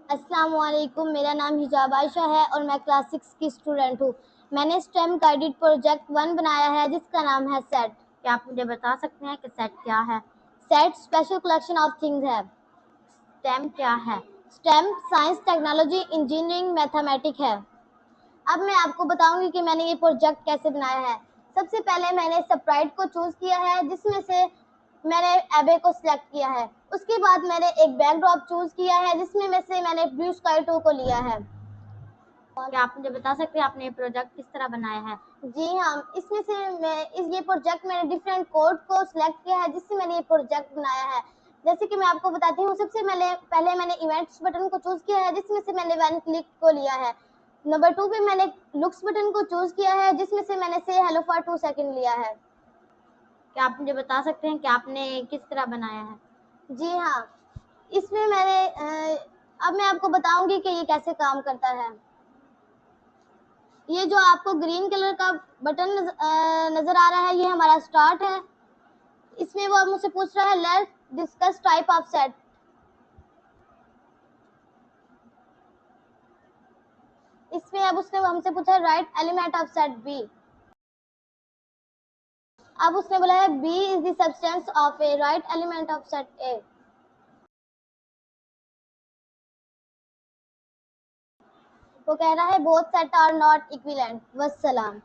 अस्सलाम वालेकुम, मेरा नाम हिजाब आयशा है और मैं क्लास 6 की स्टूडेंट हूँ। मैंने स्टेम गाइडेड प्रोजेक्ट 1 बनाया है जिसका नाम है सेट। क्या आप मुझे बता सकते हैं कि सेट क्या है? Set special collection of things है। स्टेम क्या है? Stem science, technology, engineering, mathematic है। अब मैं आपको बताऊंगी कि मैंने ये प्रोजेक्ट कैसे बनाया है। सबसे पहले मैंने स्प्राइट को चूज किया है जिसमें से मैंने एबे को सिलेक्ट किया है। उसके बाद मैंने एक बैकड्रॉप चूज किया है जिसमें में से मैंने ब्लू स्काई 2 को लिया है। क्या आप मुझे बता सकते हैं आपने ये प्रोजेक्ट किस तरह बनाया है? जी हाँ, इसमें से ये प्रोजेक्ट मैंने डिफरेंट कोड को सिलेक्ट किया है जिससे मैंने ये प्रोजेक्ट बनाया है। जैसे कि मैं आपको बताती हूँ, सबसे पहले मैंने इवेंट्स बटन को चूज किया है जिसमें से मैंने वन क्लिक को लिया है। नंबर 2 पे मैंने लुक्स बटन को चूज किया है जिसमें से मैंने से हेलो फॉर 2 सेकंड लिया है। क्या आप मुझे बता सकते हैं कि आपने किस तरह बनाया है? जी हाँ, इसमें अब मैं आपको बताऊंगी कि ये कैसे काम करता है। ये जो आपको ग्रीन कलर का बटन नजर आ रहा है, ये हमारा स्टार्ट है। इसमें वो मुझसे पूछ रहा है let's discuss type of set. इसमें अब उसने हमसे पूछा है right element of set B. अब उसने बोला है B is the substance of A, right element of set A. वो कह रहा है both set are not equivalent. वस्सलाम।